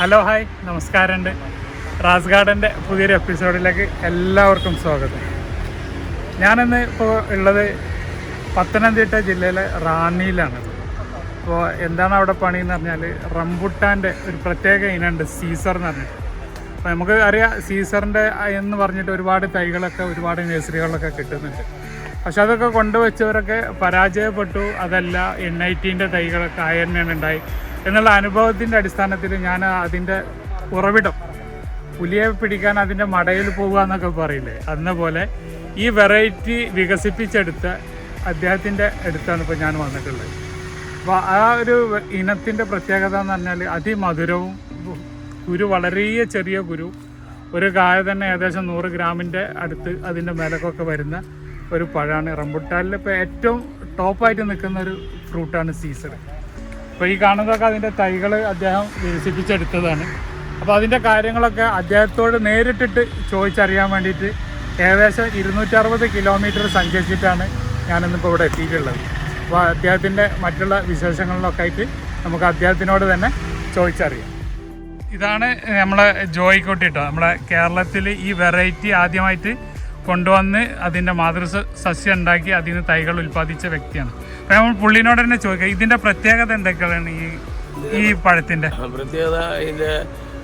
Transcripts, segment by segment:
Hello hi നമസ്കാരമുണ്ട്. Ras ഗാർഡൻ്റെ പുതിയൊരു എപ്പിസോഡിലേക്ക് എല്ലാവർക്കും സ്വാഗതം. ഞാനിന്ന് ഇപ്പോൾ ഉള്ളത് പത്തനംതിട്ട ജില്ലയിലെ റാന്നിയിലാണ്. അപ്പോൾ എന്താണ് അവിടെ പണിയെന്ന് പറഞ്ഞാൽ റംബുട്ടാൻ്റെ ഒരു പ്രത്യേക ഇനമുണ്ട്, സീസർ എന്ന് പറഞ്ഞിട്ട്. അപ്പോൾ നമുക്ക് അറിയാം സീസറിൻ്റെ എന്ന് പറഞ്ഞിട്ട് ഒരുപാട് തൈകളൊക്കെ ഒരുപാട് നഴ്സറികളിലൊക്കെ കിട്ടുന്നുണ്ട്. പക്ഷെ അതൊക്കെ കൊണ്ടുവച്ചവരൊക്കെ പരാജയപ്പെട്ടു. അതല്ല N18 തൈകളൊക്കെ ആയന്നെയാണ് ഉണ്ടായി എന്നുള്ള അനുഭവത്തിൻ്റെ അടിസ്ഥാനത്തിൽ ഞാൻ അതിൻ്റെ ഉറവിടം, പുലിയെ പിടിക്കാൻ അതിൻ്റെ മടയിൽ പോകുക എന്നൊക്കെ പറയില്ലേ, അന്ന പോലെ ഈ വെറൈറ്റി വികസിപ്പിച്ചെടുത്ത അദ്ദേഹത്തിൻ്റെ അടുത്താണ് ഇപ്പോൾ ഞാൻ വന്നിട്ടുള്ളത്. അപ്പോൾ ആ ഒരു ഇനത്തിൻ്റെ പ്രത്യേകത എന്ന് പറഞ്ഞാൽ അതിമധുരവും, കുരു വളരെ ചെറിയ കുരു, ഒരു കായ തന്നെ ഏകദേശം 100 ഗ്രാമിൻ്റെ അടുത്ത് അതിൻ്റെ മേലക്കൊക്കെ വരുന്ന ഒരു പഴമാണ്. റംബുട്ടാനിൽ ഇപ്പോൾ ഏറ്റവും ടോപ്പായിട്ട് നിൽക്കുന്ന ഒരു ഫ്രൂട്ടാണ് സീസർ. അപ്പോൾ ഈ കാണുന്നതൊക്കെ അതിൻ്റെ തൈകൾ അദ്ദേഹം വികസിപ്പിച്ചെടുത്തതാണ്. അപ്പോൾ അതിൻ്റെ കാര്യങ്ങളൊക്കെ അദ്ദേഹത്തോട് നേരിട്ടിട്ട് ചോദിച്ചറിയാൻ വേണ്ടിയിട്ട് ഏകദേശം 260 കിലോമീറ്റർ സഞ്ചരിച്ചിട്ടാണ് ഞാനിന്നിപ്പോൾ ഇവിടെ എത്തിയിട്ടുള്ളത്. അപ്പോൾ അദ്ദേഹത്തിൻ്റെ മറ്റുള്ള വിശേഷങ്ങളിലൊക്കെ ആയിട്ട് നമുക്ക് അദ്ദേഹത്തിനോട് തന്നെ ചോദിച്ചറിയാം. ഇതാണ് നമ്മളെ ജോയിക്കുട്ടി കേട്ടോ. നമ്മളെ കേരളത്തിൽ ഈ വെറൈറ്റി ആദ്യമായിട്ട് കൊണ്ടുവന്ന് അതിൻ്റെ മാതൃസസ്യം ഉണ്ടാക്കി അതിന് തൈകൾ ഉൽപ്പാദിച്ച വ്യക്തിയാണ്. അപ്പോൾ നമ്മൾ പുള്ളിനോട് തന്നെ ചോദിക്കാം, ഇതിൻ്റെ പ്രത്യേകത എന്തൊക്കെയാണ് ഈ പഴത്തിൻ്റെ പ്രത്യേകത?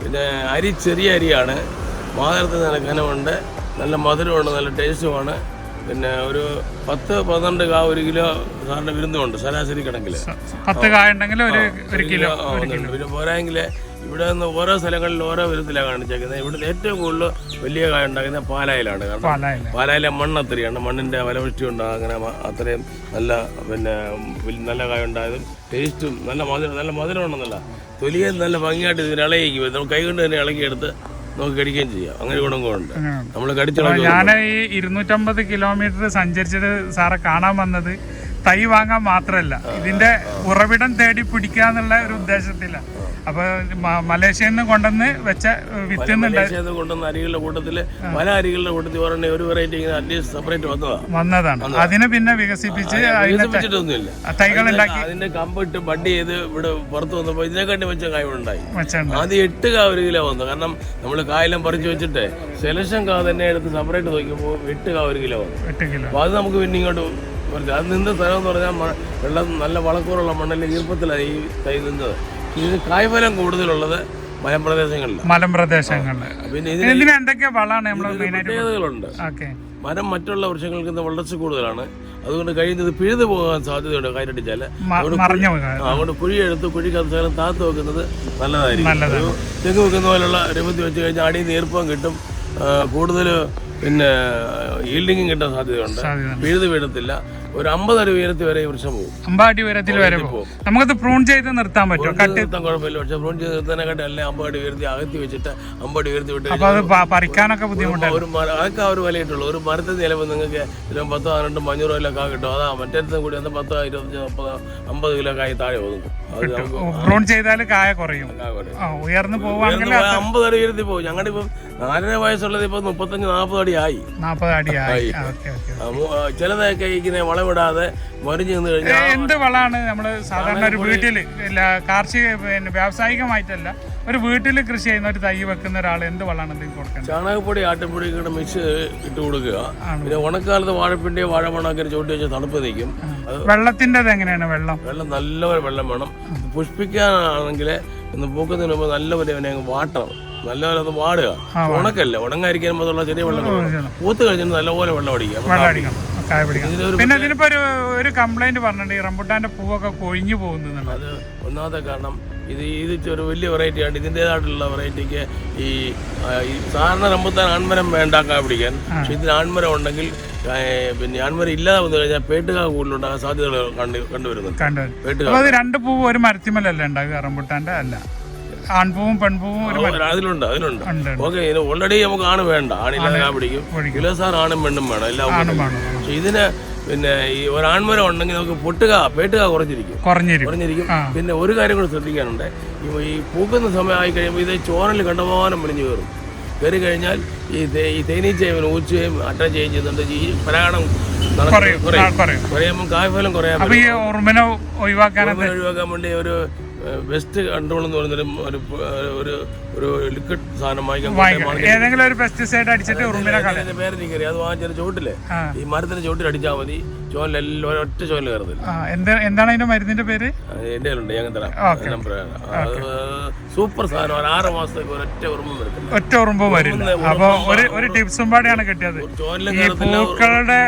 പിന്നെ അരി ചെറിയ അരിയാണ്, മാതൃത്തിന് നല്ല കനമുണ്ട്, നല്ല മധുരമുണ്ട്, നല്ല ടേസ്റ്റുമാണ്. പിന്നെ ഒരു 10-12 കാ 1 കിലോ സാറിന് വിരുന്നുണ്ട് ശരാശരി കണക്കിൽ. 10 കായ ഉണ്ടെങ്കിൽ ഒരു കിലോ. പിന്നെ പോരായെങ്കിൽ ഇവിടെ നിന്ന് ഓരോ സ്ഥലങ്ങളിൽ ഓരോ വിധത്തിലാണ് കാണിച്ചേക്കുന്നത്. ഇവിടെ ഏറ്റവും കൂടുതൽ വലിയ കായ ഉണ്ടാക്കുന്നത് പാലായിലാണ്. കാരണം പാലായിലെ മണ്ണ് അത്രയാണ്, മണ്ണിൻ്റെ ഫലപുഷ്ടി ഉണ്ടാകും. അങ്ങനെ അത്രയും നല്ല നല്ല കായ ഉണ്ടായതും ടേസ്റ്റും നല്ല മധുരം ഉണ്ടെന്നല്ല, തൊലിയെ നല്ല ഭംഗിയായിട്ട് ഇതിന് ഇളകിക്കും. നമുക്ക് കൈ കൊണ്ട് തന്നെ ഇളകിയെടുത്ത് നമുക്ക് കടിക്കുകയും ചെയ്യാം. അങ്ങനെ ഗുണങ്ങളുണ്ട്. നമ്മൾ കടിച്ചു. ഞാൻ ഈ 250 കിലോമീറ്റർ സഞ്ചരിച്ചിട്ട് സാറെ കാണാൻ വന്നത് തൈ വാങ്ങാൻ മാത്രമല്ല, ഇതിന്റെ ഉറവിടം തേടി പിടിക്കുക എന്നുള്ള ഒരു ഉദ്ദേശത്തിലാണ്. അപ്പൊ മലേഷ്യയിൽ നിന്ന് കൊണ്ടുവന്ന് വെച്ച കൊണ്ടുവന്ന അരികളുടെ കൂട്ടത്തില് പല അരികളുടെ കൂട്ടത്തിൽ ഒരു വെറൈറ്റി അറ്റ്ലീസ്റ്റ് സെപ്പറേറ്റ് വന്നതാണ്. അതിനെ പിന്നെ വികസിപ്പിച്ചിട്ടൊന്നുമില്ല, തൈകൾ ഉണ്ടാക്കി അതിന്റെ കമ്പിട്ട് ബഡ് ചെയ്ത് ഇവിടെ പുറത്ത് വന്നപ്പോ ഇതിനെക്കാട്ടി വെച്ച കായ ഉണ്ടായി. ആദ്യം 8 കാ 1 കിലോ വന്നു. കാരണം നമ്മൾ കായെല്ലാം പറിച്ചു വെച്ചിട്ട് സെലക്ഷൻ കാ തന്നെ എടുത്ത് സെപ്പറേറ്റ് നോക്കിയപ്പോൾ 8 കാ 1 കിലോ വന്നു. അപ്പൊ അത് നമുക്ക് പിന്നെ ഇങ്ങോട്ട് അത് നിന്ന് സ്ഥലം എന്ന് പറഞ്ഞാൽ വെള്ളം നല്ല വളക്കൂറുള്ള മണ്ണിൽ ഈർപ്പത്തിലാണ് ഈ തൈ നിന്നത്. ഇതിന് കായ്ഫലം കൂടുതലുള്ളത് മലമ്പ്രദേശങ്ങളിൽ. പിന്നെ ഇതിന് എന്തൊക്കെ വളമാണ് പ്രത്യേകതകളുണ്ട്. മരം മറ്റുള്ള വൃക്ഷങ്ങൾക്ക് വളർച്ച കൂടുതലാണ്. അതുകൊണ്ട് കഴിയുന്നത് പിഴുതു പോകാൻ സാധ്യതയുണ്ട് കയറ്റടിച്ചാൽ. അതുകൊണ്ട് കുഴിയെടുത്ത് കുഴിക്കകത്ത് സ്ഥലം താത്ത് വെക്കുന്നത് നല്ലതായിരിക്കും. തെങ്ങ് വെക്കുന്ന പോലുള്ള രൂപത്തിൽ വെച്ച് കഴിഞ്ഞാൽ അടിയിൽ നിന്ന് ഈർപ്പം കിട്ടും, കൂടുതൽ പിന്നെ ഈൽഡിങ്ങും കിട്ടാൻ സാധ്യതയുണ്ട്. പിഴുത് വീഴത്തില്ല. ഒരു 50 അടി ഉയരത്തിൽ വരെ വൃക്ഷം പോകും. 50 അടി ഉയരത്തിൽ വരെ പോകും. നമുക്കത് പ്രൂൺ ചെയ്ത് നിർത്താൻ പറ്റും? നിർത്താൻ കുഴപ്പമില്ല. പക്ഷെ പ്രൂൺ ചെയ്ത് നിർത്താനായിട്ട് അല്ലെ 50 അടി ഉയർത്തി അകത്തി വെച്ചിട്ട് 50 അടി ഉയർത്തി വിട്ട് പറിക്കാനൊക്കെ ബുദ്ധിമുട്ടാണ്. അതൊക്കെ ഒരു വിലയിട്ടുള്ളൂ. ഒരു മരത്തിൽ ചിലപ്പോൾ നിങ്ങൾക്ക് 10, 12, 500 കിലോ കാ കിട്ടും. അതാ മറ്റേടത്തും കൂടി 10, 25, 30, 50 കിലോ കായ താഴെ ഒതുങ്ങും. പ്രൂൺ ചെയ്താൽ കായ കുറയും, ഉയർന്നു പോവാണെങ്കിൽ 50 അടി ഉയർത്തി പോകും. ഞങ്ങളുടെ ഇപ്പം 4 വയസ്സുള്ളത് ഇപ്പൊ 35-40 അടി ആയി. 40 അടി ആയി. ചിലതൊക്കെ ഇങ്ങനെ വളവിടാതെ മറിഞ്ഞു നിന്ന് കഴിഞ്ഞാൽ എന്ത് വളമാണ് നമ്മള് സാധാരണ ഒരു വീട്ടില് കാർഷിക വ്യാവസായികമായിട്ടല്ല, ഒരു വീട്ടിൽ കൃഷി ചെയ്യുന്ന ഒരു തൈ വെക്കുന്ന ഒരാൾ എന്ത് വളമാണ് എന്തെങ്കിലും കൊടുക്കുന്നത്? ചാണകപ്പൊടി ആട്ടിപ്പൊടി കൂടെ മിക്സ് ഇട്ട് കൊടുക്കുക. പിന്നെ ഉണക്കാലത്ത് വാഴപ്പിണ്ടിയോ വാഴമണൊക്കെ ചോട്ടി വെച്ച് തണുപ്പ് നിൽക്കും. വെള്ളത്തിന്റെ എങ്ങനെയാണ്? വെള്ളം നല്ലപോലെ വെള്ളം വേണം. പുഷ്പിക്കാനാണെങ്കിൽ പൂക്കുന്നതിന് മുമ്പ് നല്ലപോലെ വാട്ടണം, നല്ലപോലെ അത് വാടുക. ഉണക്കല്ല, ഉണങ്ങാതിരിക്കാൻ മുതലുള്ള ചെറിയ വെള്ളം പൂത്ത് കഴിഞ്ഞാൽ നല്ലപോലെ വെള്ളം അടിക്കാം. പിന്നെ ഇതിനിപ്പോ ഒരു കംപ്ലൈന്റ് പറഞ്ഞിട്ടുണ്ട്, ഈ റംബുട്ടാന്റെ പൂവൊക്കെ കൊഴിഞ്ഞു പോകുന്നു. അത് ഒന്നാമത്തെ കാരണം ഇത് ഒരു വലിയ വെറൈറ്റിയാണ്. ഇതിൻ്റെതായിട്ടുള്ള വെറൈറ്റിക്ക് ഈ സാധാരണ റംബുട്ടാൻ ആൺമരം വേണ്ട കായ പിടിക്കാൻ. പക്ഷെ ഇതിന് ആൺമരം ഉണ്ടെങ്കിൽ പിന്നെ ആൺമരം ഇല്ലാതെ വന്നു കഴിഞ്ഞാൽ പേട്ടുകാ കൂടുതലുണ്ടാകാൻ സാധ്യതകൾ കണ്ടുവരുന്നുണ്ട്. 2 പൂവ് ഒരു മരത്തിമല്ലേ ഉണ്ടാകുക? റംബുട്ടാന്റെ അല്ല, ആൺപൂവും പെൺപൂവും അതിലുണ്ട്. ഓക്കെ, ഇതിന് ഓൾറെഡി നമുക്ക് ആണ് വേണ്ട, ആണില്ലാതെ കാ പിടിക്കും. കിലോ സാർ ആണും പെണ്ണും വേണം, എല്ലാം. പക്ഷെ ഇതിന് പിന്നെ ഈ ഒരാൺമരം ഉണ്ടെങ്കിൽ നമുക്ക് പേട്ടുക കുറഞ്ഞിരിക്കും. പിന്നെ ഒരു കാര്യം കൂടെ ശ്രദ്ധിക്കാനുണ്ട്, ഈ പൂക്കുന്ന സമയമായി കഴിയുമ്പോൾ ഇത് ചോറിൽ കണ്ടമാനം വെളിഞ്ഞു കയറി കഴിഞ്ഞാൽ ഈ തേനീച്ചയും ഊച്ചയും അറ്റാച്ച് ചെയ്യുന്നുണ്ട്. ഈ പരാഗണം കുറയുമ്പോൾ കായ്ഫലം കുറയാൻ ഒഴിവാക്കാൻ വേണ്ടി ഒരു വെസ്റ്റ് കൺട്രോൾ എന്ന് പറയുന്നൊരു ഒരു ഒരു ലിക്വിഡ് സാധനം ഏതെങ്കിലും ഒരു പെസ്റ്റിസൈഡ് അടിച്ചിട്ട് പേര് എനിക്കറിയാം. അത് വാങ്ങിച്ച ചോട്ടില്ലേ ഈ മരത്തിന്റെ ചോട്ടിൽ അടിച്ചാൽ മതി, ചോലെല്ലാം ഒറ്റ ചോല കയറത്തില്ല. എന്താണ് അതിന്റെ മരുന്നിന്റെ പേര്? എന്റെ ഉണ്ട്, ഞാൻ തരാം. സൂപ്പർ സാധനം. 6 മാസത്തേക്ക് ഒരൊറ്റ ഉറുമ്പും വരത്തില്ല. ഒറ്റ ഉറുമ്പും വരില്ല. അപ്പൊ ഒരു ടിപ്സും പാടിയാണ് കിട്ടിയത്. ഈ പൂക്കളുടെ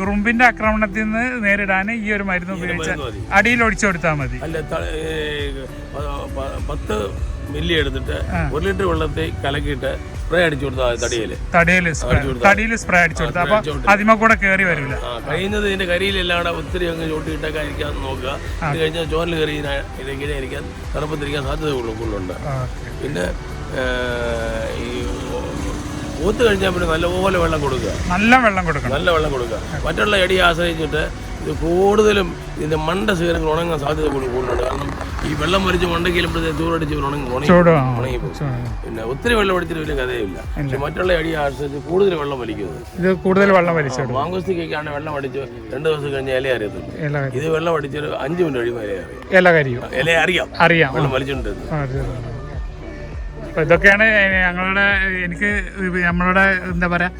ഉറുമ്പിന്റെ ആക്രമണത്തിൽ നിന്ന് നേരിടാൻ ഈ ഒരു മരുന്ന് ഉപയോഗിച്ച് അടിയിൽ ഒഴിച്ചു കൊടുത്താൽ മതി. അല്ല, 10 മില്ലി എടുത്തിട്ട് 1 ലിറ്റർ വെള്ളത്തിൽ കലക്കിയിട്ട് സ്പ്രേ അടിച്ചു കൊടുത്താൽ തടിയിൽ സ്പ്രേ അടിച്ചു കൊടുത്താൽ അപ്പൊ അതിമ കൂടെ കയറി വരില്ല. കഴിയുന്നത് ഇതിന്റെ കരിയിലെല്ലാം ഒത്തിരി അങ്ങ് ചോട്ടിയിട്ടൊക്കെ അരിക്കാൻ നോക്കുക. ഇത് കഴിഞ്ഞാൽ ചോറിൽ കയറി ഇങ്ങനെ അരിക്കാൻ തണുപ്പത്തിരിക്കാൻ സാധ്യത കൂടുതലുണ്ട്. പിന്നെ ഈ പൂത്ത് കഴിഞ്ഞാൽ പിന്നെ നല്ലപോലെ വെള്ളം കൊടുക്കുക. നല്ല വെള്ളം കൊടുക്കുക. മറ്റുള്ള എടിയെ ആശ്രയിച്ചിട്ട് ഇത് കൂടുതലും ഇതിന്റെ മണ്ട ശീലങ്ങൾ ഉണങ്ങാൻ സാധ്യത കൂടുതലുണ്ട്. കാരണം ഈ വെള്ളം വലിച്ച് മണ്ടയ്ക്ക് ചെല്ലുമ്പോഴത്തേക്ക് ചൂടടിച്ച് ഉണങ്ങിപ്പോകും. പിന്നെ ഒത്തിരി വെള്ളം അടിച്ചിട്ട് വലിയ കഥയില്ല. പക്ഷെ മറ്റുള്ള എടിയെ ആശ്രയിച്ച് കൂടുതൽ വെള്ളം വലിക്കുന്നത്. മാങ്കോസ്റ്റിക്കൊക്കെയാണ് വെള്ളം അടിച്ച് 2 ദിവസം കഴിഞ്ഞ് ഇല അറിയത്തില്ല. ഇത് വെള്ളം അടിച്ചൊരു 5 മിനിറ്റ് കഴിയുമ്പോൾ ഇല അറിയാം വെള്ളം വലിച്ചിട്ടുണ്ട്. ഇതൊക്കെയാണ് നമ്മളുടെ എന്താ പറയാ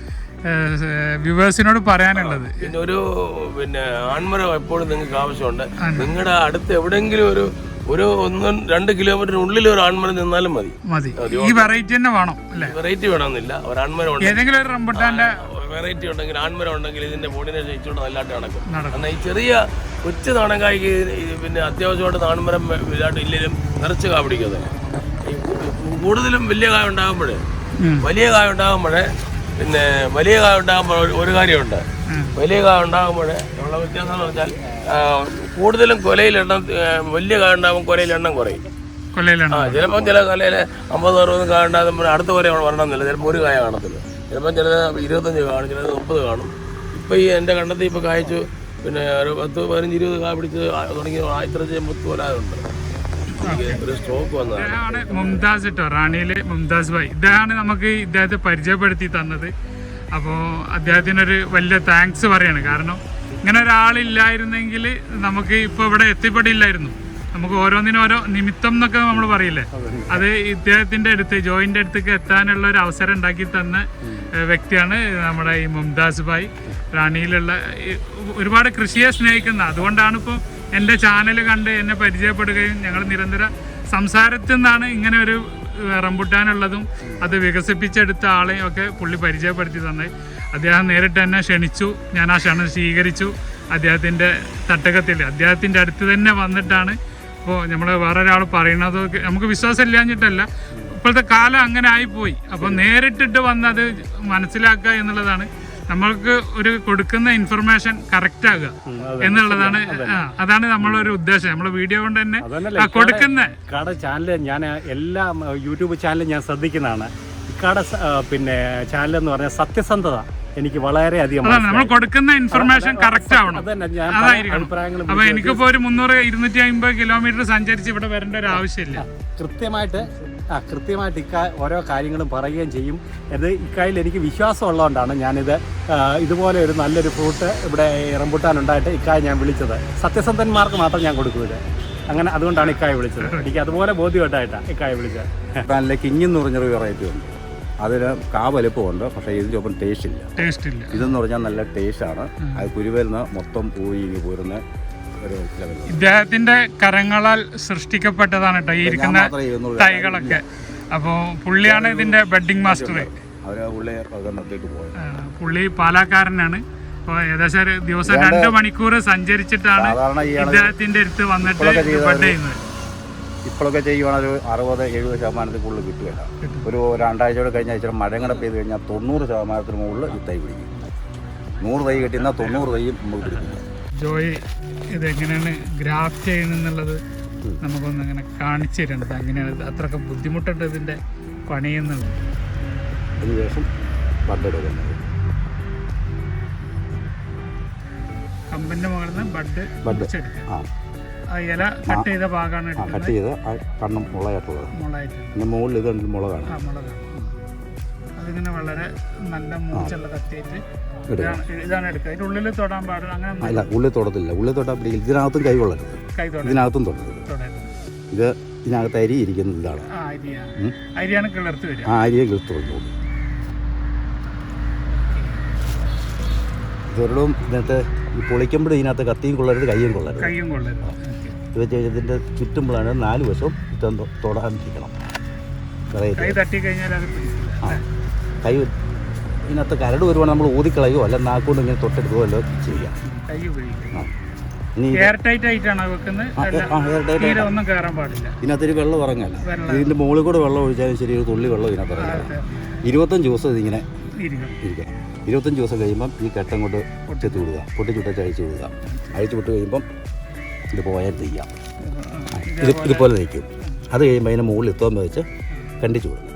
വ്യൂവേഴ്സിനോട് പറയാനുള്ളത്. പിന്നെ ആൺമരം എപ്പോഴും നിങ്ങൾക്ക് ആവശ്യമുണ്ട്. നിങ്ങളുടെ അടുത്ത് എവിടെയെങ്കിലും ഒരു 1-2 കിലോമീറ്ററിനുള്ളിൽ ഒരു ആൺമരം നിന്നാലും മതി. ഈ വെറൈറ്റി തന്നെ വേണം അല്ലേ? വെറൈറ്റി വേണമെന്നില്ല. ഒരു ആൺമരം ഏതെങ്കിലും ഒരു റംബുട്ടാന്റെ വെറൈറ്റി ഉണ്ടെങ്കിൽ, ആൺമരം ഉണ്ടെങ്കിൽ ഇതിന്റെ ബോഡിനെ ജയിച്ചുകൊണ്ട് നല്ലതായിട്ട് നടക്കും. എന്നാൽ ഈ ചെറിയ കൊച്ചു നാണൻകായ്ക്ക് പിന്നെ അത്യാവശ്യമായിട്ട് നാൺമരം ഇല്ലാണ്ട് ഇല്ലെങ്കിലും നിറച്ച് കാ പിടിക്കുന്നത്. കൂടുതലും വലിയ കായ ഉണ്ടാകുമ്പോഴേ പിന്നെ വലിയ കായ ഉണ്ടാകുമ്പോൾ ഒരു കാര്യമുണ്ട്. വലിയ കായ ഉണ്ടാകുമ്പോഴേ ഉള്ള വ്യത്യാസം എന്ന് വെച്ചാൽ കൂടുതലും കൊലയിലെണ്ണം, വലിയ കായ ഉണ്ടാകുമ്പോൾ കൊലയിലെണ്ണം കുറയും. ചിലപ്പം ചില കൊലയിൽ 50-60 കായ ഉണ്ടാകുമ്പോൾ അടുത്ത കൊല വരണമെന്നില്ല. ചിലപ്പോൾ ഒരു കായ കാണത്തില്ല. ചിലപ്പം ചിലത് 25 കാണും, ചിലത് 30 കാണും. ഇപ്പം ഈ എൻ്റെ കണ്ടത്തിൽ ഇപ്പോൾ കായ്ച്ചു പിന്നെ ഒരു 10-15-20 കായ പിടിച്ച് തുടങ്ങി 1080 കൊലാതുണ്ട്. ഒരു സ്റ്റോക്ക് വന്നതാണ് മുംതാസ് കേട്ടോ, റാണിയിലെ മുംതാസ് ഭായ്. ഇതാണ് നമുക്ക് ഇദ്ദേഹത്തെ പരിചയപ്പെടുത്തി തന്നത്. അപ്പോൾ അദ്ദേഹത്തിനൊരു വലിയ താങ്ക്സ് പറയാണ്. കാരണം ഇങ്ങനെ ഒരാളില്ലായിരുന്നെങ്കിൽ നമുക്ക് ഇപ്പോൾ ഇവിടെ എത്തിപ്പെടില്ലായിരുന്നു. നമുക്ക് ഓരോന്നിനും ഓരോ നിമിത്തം എന്നൊക്കെ നമ്മൾ പറയില്ലേ, അത് ഇദ്ദേഹത്തിൻ്റെ അടുത്ത് ജോയിൻ്റെ അടുത്തേക്ക് എത്താനുള്ള ഒരു അവസരം ഉണ്ടാക്കി തന്ന വ്യക്തിയാണ് നമ്മുടെ ഈ മുംതാസ് ഭായ്. റാണിയിലുള്ള ഒരുപാട് കൃഷിയെ സ്നേഹിക്കുന്ന, അതുകൊണ്ടാണ് ഇപ്പോൾ എൻ്റെ ചാനൽ കണ്ട് എന്നെ പരിചയപ്പെടുകയും ഞങ്ങൾ നിരന്തര സംസാരത്തിൽ നിന്നാണ് ഇങ്ങനെ ഒരു റംബുട്ടാനുള്ളതും അത് വികസിപ്പിച്ചെടുത്ത ആളെയും ഒക്കെ പുള്ളി പരിചയപ്പെടുത്തി തന്നത്. അദ്ദേഹം നേരിട്ട് എന്നെ ക്ഷണിച്ചു. ഞാൻ ആ ക്ഷണം സ്വീകരിച്ചു. അദ്ദേഹത്തിൻ്റെ തട്ടകത്തിൽ അദ്ദേഹത്തിൻ്റെ അടുത്ത് തന്നെ വന്നിട്ടാണ്. ഇപ്പോൾ നമ്മൾ വേറൊരാൾ പറയണത് നമുക്ക് വിശ്വാസം ഇല്ലാഞ്ഞിട്ടല്ല, ഇപ്പോഴത്തെ കാലം അങ്ങനെ ആയിപ്പോയി. അപ്പോൾ നേരിട്ടിട്ട് വന്നത് മനസ്സിലാക്കുക എന്നുള്ളതാണ്. നമ്മൾക്ക് ഒരു കൊടുക്കുന്ന ഇൻഫർമേഷൻ കറക്റ്റ് ആകുക എന്നുള്ളതാണ്. അതാണ് നമ്മളൊരു ഉദ്ദേശം. നമ്മളെ വീഡിയോ കൊണ്ട് തന്നെ കൊടുക്കുന്ന ചാനൽ ഞാൻ എല്ലാ യൂട്യൂബ് ചാനലും ഞാൻ ശ്രദ്ധിക്കുന്നതാണ്. ഇക്കാടെ പിന്നെ ചാനൽ എന്ന് പറഞ്ഞാൽ സത്യസന്ധത എനിക്ക് വളരെയധികം. നമ്മൾ കൊടുക്കുന്ന ഇൻഫർമേഷൻ കറക്റ്റ് ആവണം, അതായിരിക്കണം. അപ്പൊ എനിക്കിപ്പോ ഒരു 300-250 കിലോമീറ്റർ സഞ്ചരിച്ച് ഇവിടെ വരേണ്ട ഒരു ആവശ്യമില്ല. കൃത്യമായിട്ട് ഓരോ കാര്യങ്ങളും പറയുകയും ചെയ്യും. ഇത് ഇക്കായിൽ എനിക്ക് വിശ്വാസം ഉള്ളതുകൊണ്ടാണ് ഞാനിത് ഇതുപോലെ ഒരു നല്ലൊരു ഫ്രൂട്ട് ഇവിടെ റംബുട്ടാൻ ഉണ്ടായിട്ട് ഇക്കായ ഞാൻ വിളിച്ചത്. സത്യസന്ധന്മാർക്ക് മാത്രം ഞാൻ കൊടുക്കുന്നത്. അങ്ങനെ അതുകൊണ്ടാണ് ഇക്കായ വിളിച്ചത്. എനിക്ക് അതുപോലെ ബോധ്യമായിട്ടാണ് ഇക്കായ വിളിച്ചത്. റംബുട്ടാനിലേക്ക് ഇഞ്ഞെന്ന് പറഞ്ഞൊരു വെറൈറ്റി ഉണ്ട്. അതിന് കാ വലുപ്പമുണ്ട്, പക്ഷേ ഇതിൻ്റെ ഒപ്പം ടേസ്റ്റ് ഇല്ല. ഇതെന്ന് പറഞ്ഞാൽ നല്ല ടേസ്റ്റാണ്. അത് കുരുവരുന്ന മൊത്തം പൂയി പോരുന്ന ഒരു ലെവൽ. ഇദ്ദേഹത്തിന്റെ കരങ്ങളാൽ സൃഷ്ടിക്കപ്പെട്ടതാണ് കേട്ടോ ഈ ഇരിക്കുന്ന തൈകളൊക്കെ. അപ്പോൾ പുള്ളിയാണ് ഇതിന്റെ ബെഡിങ് മാസ്റ്റർ. പുള്ളി പാലക്കാരനാണ്. അപ്പോൾ ഏകദേശം ഒരു ദിവസം 2 മണിക്കൂർ സഞ്ചരിച്ചിട്ടാണ് ഇദ്ദേഹത്തിന്റെ അടുത്ത് വന്നിട്ട് ബെഡ് ചെയ്യുന്നത്. ഇപ്പോഴൊക്കെ ചെയ്യുവാണെങ്കിൽ 60-70% കൂടുതൽ കിട്ടുകയില്ല. ഒരു 2 ആഴ്ചയോടെ കഴിഞ്ഞ ആഴ്ച മഴ കൂടെ പെയ്ത് കഴിഞ്ഞാൽ 90% മുകളിൽ ഈ തൈ പിടിക്കും. 100 തൈ കിട്ടിയെന്നാൽ 90 തൈയും നമുക്ക് പിടിക്കില്ല. ജോയി ഇതെങ്ങനെയാണ് ഗ്രാഫ്റ്റ് ചെയ്യുന്നുള്ളത് നമുക്കൊന്ന് അങ്ങനെ കാണിച്ചു തരുന്നത്. അങ്ങനെയാണ് അത്രയൊക്കെ ബുദ്ധിമുട്ടുണ്ട് ഇതിൻ്റെ പണിയെന്നുള്ളത്. അതിനുശേഷം ബഡ് കമ്പിൻ്റെ മുകളിൽ നിന്ന് ബഡ് ആ ഇല കട്ട് ചെയ്ത ഭാഗമാണ് കട്ട് ചെയ്ത് കണ്ണം മുളയായിട്ടുള്ളത്. പിന്നെ മുകളിൽ ഇത് മുളകാണ്. അതിങ്ങനെ വളരെ നല്ല മൂർച്ചുള്ള കത്തിയിട്ട് ഇതാണ് എടുക്കുക. അതിൻ്റെ ഉള്ളിൽ തൊടാൻ പാടില്ല. അങ്ങനെ അല്ല, ഉള്ളിൽ തൊടത്തില്ല. ഉള്ളിൽ തൊട്ടാൽ ഇതിനകത്തും കൈ കൊള്ളരുത്, ഇതിനകത്തും തൊടരുത്. ഇതിനകത്ത് അരി ഇരിക്കുന്നത് ഇതാണ്. അരിയാണ് കിളർത്ത് വരിക. ആ അരിയെ കിളർത്തുള്ളൂ. ഇതൊരിടും ഇതിനകത്ത് ഈ പൊളിക്കുമ്പോൾ ഇതിനകത്ത് കത്തിയും കൊള്ളരുത്, കയ്യും കൊള്ളരുത്. ഇത് വെച്ച് ഇതിൻ്റെ ചുറ്റുമ്പോഴാണ് 4 വശവും തൊടാണ്ടിരിക്കണം. കൈ ഇതിനകത്ത് കരട് വരുവാണെങ്കിൽ നമ്മൾ ഊതിക്കളയോ അല്ല നാക്കൊണ്ട് ഇങ്ങനെ തൊട്ടെടുക്കുകയോ അല്ലോ ചെയ്യാം. ഇതിനകത്തൊരു വെള്ളം ഇറങ്ങല്ല. ഇതിൻ്റെ മുകളിൽ കൂടെ വെള്ളം ഒഴിച്ചാലും ശരി, ഒരു തുള്ളി വെള്ളം ഇതിനകത്ത് ഇറങ്ങാം. 25 ദിവസം ഇതിങ്ങനെ ഇരിക്കണം. 25 ദിവസം കഴിയുമ്പം ഈ കെട്ടം കൊണ്ട് ചെത്തി വിടുക, പൊട്ടിച്ചുട്ടച്ച് അഴിച്ചു വിടുക. അഴിച്ചു വിട്ട് കഴിയുമ്പം ഇത് പോയാൽ ചെയ്യാം. ഇതുപോലെ നിൽക്കും. അത് കഴിയുമ്പോൾ അതിൻ്റെ മുകളിൽ എത്തുമ്പോൾ വെച്ച് കണ്ടിച്ചു കൊടുക്കും.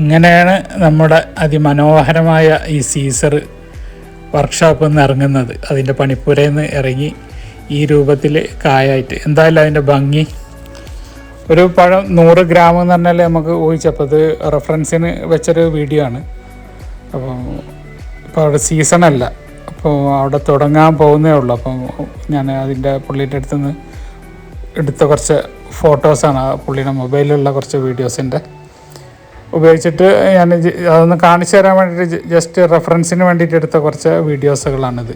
ഇങ്ങനെയാണ് നമ്മുടെ അതിമനോഹരമായ ഈ സീസർ വർക്ക്ഷോപ്പിൽ നിന്ന് ഇറങ്ങുന്നത്. അതിൻ്റെ പണിപ്പുരയിൽ നിന്ന് ഇറങ്ങി ഈ രൂപത്തിൽ കായായിട്ട്. എന്തായാലും അതിൻ്റെ ഭംഗി. ഒരു പഴം 100 ഗ്രാം എന്ന് പറഞ്ഞാൽ നമുക്ക് ഊഹിച്ചപ്പോൾ അത് റെഫറൻസിന് വെച്ചൊരു വീഡിയോ ആണ്. അപ്പോൾ ഇപ്പോൾ അവിടെ സീസണല്ല, അപ്പോൾ അവിടെ തുടങ്ങാൻ പോകുന്നേ ഉള്ളൂ. അപ്പം ഞാൻ അതിൻ്റെ പുള്ളിയുടെ അടുത്ത് നിന്ന് എടുത്ത കുറച്ച് ഫോട്ടോസാണ്, പുള്ളിയുടെ മൊബൈലിലുള്ള കുറച്ച് വീഡിയോസിൻ്റെ ഉപയോഗിച്ചിട്ട് ഞാൻ അതൊന്ന് കാണിച്ചു തരാൻ വേണ്ടിയിട്ട് ജസ്റ്റ് റെഫറൻസിന് വേണ്ടിയിട്ട് എടുത്ത കുറച്ച് വീഡിയോസുകളാണിത്.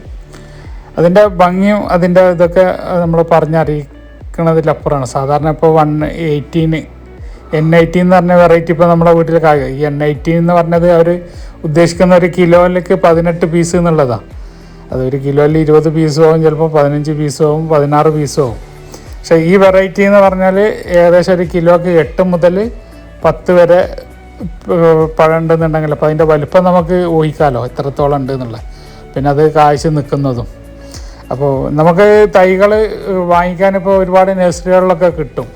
അതിൻ്റെ ഭംഗിയും അതിൻ്റെ ഇതൊക്കെ നമ്മൾ പറഞ്ഞറിയിക്കുന്നതിലപ്പുറമാണ്. സാധാരണ ഇപ്പോൾ 118 N18 എന്ന് പറഞ്ഞ വെറൈറ്റി ഇപ്പോൾ നമ്മുടെ വീട്ടിൽ ഈ N18 എന്ന് പറഞ്ഞത് അവർ ഉദ്ദേശിക്കുന്ന ഒരു കിലോയിലേക്ക് 18 പീസ് എന്നുള്ളതാണ്. അതൊരു കിലോയിൽ 20 പീസും ആവും, ചിലപ്പോൾ 15 പീസും ആവും, 16 പീസും ആവും. പക്ഷേ ഈ വെറൈറ്റി എന്ന് പറഞ്ഞാൽ ഏകദേശം ഒരു കിലോക്ക് 8 മുതൽ 10 വരെ പഴം ഉണ്ടെന്നുണ്ടെങ്കിൽ അപ്പോൾ അതിൻ്റെ വലിപ്പം നമുക്ക് ഊഹിക്കാമല്ലോ എത്രത്തോളം ഉണ്ട് എന്നുള്ളത്. പിന്നെ അത് കായ്ച്ച് നിൽക്കുന്നതും. അപ്പോൾ നമുക്ക് തൈകൾ വാങ്ങിക്കാനിപ്പോൾ ഒരുപാട് നഴ്സറികളിലൊക്കെ കിട്ടും.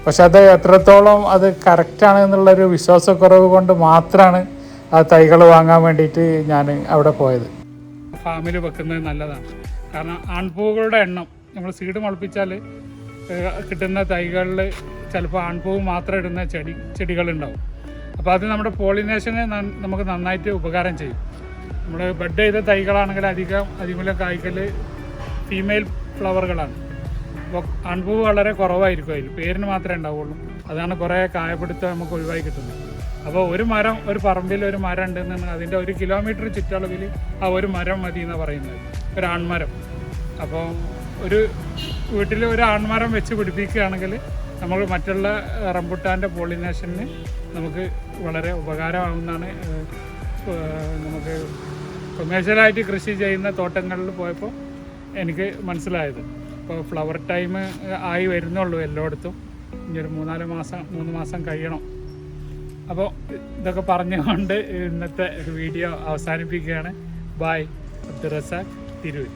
പക്ഷെ അത് എത്രത്തോളം അത് കറക്റ്റാണ് എന്നുള്ളൊരു വിശ്വാസക്കുറവ് കൊണ്ട് മാത്രമാണ് ആ തൈകൾ വാങ്ങാൻ വേണ്ടിയിട്ട് ഞാൻ അവിടെ പോയത്. ഫാമിൽ വെക്കുന്നത് നല്ലതാണ്. കാരണം ആൺപൂവുകളുടെ എണ്ണം നമ്മൾ സീഡ് മുളപ്പിച്ചാൽ കിട്ടുന്ന തൈകളിൽ ചിലപ്പോൾ ആൺപൂവ് മാത്രം ഇടുന്ന ചെടികളുണ്ടാവും. അപ്പോൾ അത് നമ്മുടെ പോളിനേഷന് നമുക്ക് നന്നായിട്ട് ഉപകാരം ചെയ്യും. നമ്മൾ ബഡ് ചെയ്ത തൈകളാണെങ്കിൽ അധികം കായ്ക്കൽ ഫീമെയിൽ ഫ്ലവറുകളാണ്. അപ്പോൾ ആൺപൂവ് വളരെ കുറവായിരിക്കും, അതിൽ പേരിന് മാത്രമേ ഉണ്ടാവുള്ളൂ. അതാണ് കുറേ കായപിടുത്തം നമുക്ക് ഒഴിവായി കിട്ടുന്നത്. അപ്പോൾ ഒരു പറമ്പിൽ ഒരു മരം ഉണ്ടെന്നുണ്ടെങ്കിൽ അതിൻ്റെ 1 കിലോമീറ്റർ ചുറ്റളവിൽ ആ ഒരു മരം മതി എന്നാണ് പറയുന്നത്, ഒരു ആൺമരം. അപ്പോൾ ഒരു വീട്ടിൽ ഒരു ആൺമരം വെച്ച് പിടിപ്പിക്കുകയാണെങ്കിൽ നമ്മൾ മറ്റുള്ള റംബുട്ടാൻ്റെ പോളിനേഷന് നമുക്ക് വളരെ ഉപകാരമാകുന്നതാണ്. നമുക്ക് കൊമേഴ്ഷ്യലായിട്ട് കൃഷി ചെയ്യുന്ന തോട്ടങ്ങളിൽ പോയപ്പോൾ എനിക്ക് മനസ്സിലായത്. ഇപ്പോൾ ഫ്ലവർ ടൈം ആയി വരുന്നുള്ളൂ എല്ലായിടത്തും. ഇനി ഒരു 3 മാസം കഴിയണം. അപ്പോൾ ഇതൊക്കെ പറഞ്ഞുകൊണ്ട് ഇന്നത്തെ വീഡിയോ അവസാനിപ്പിക്കുകയാണ്. ബൈ. അബ്ദുൾ റസാഖ്, തിരൂർ.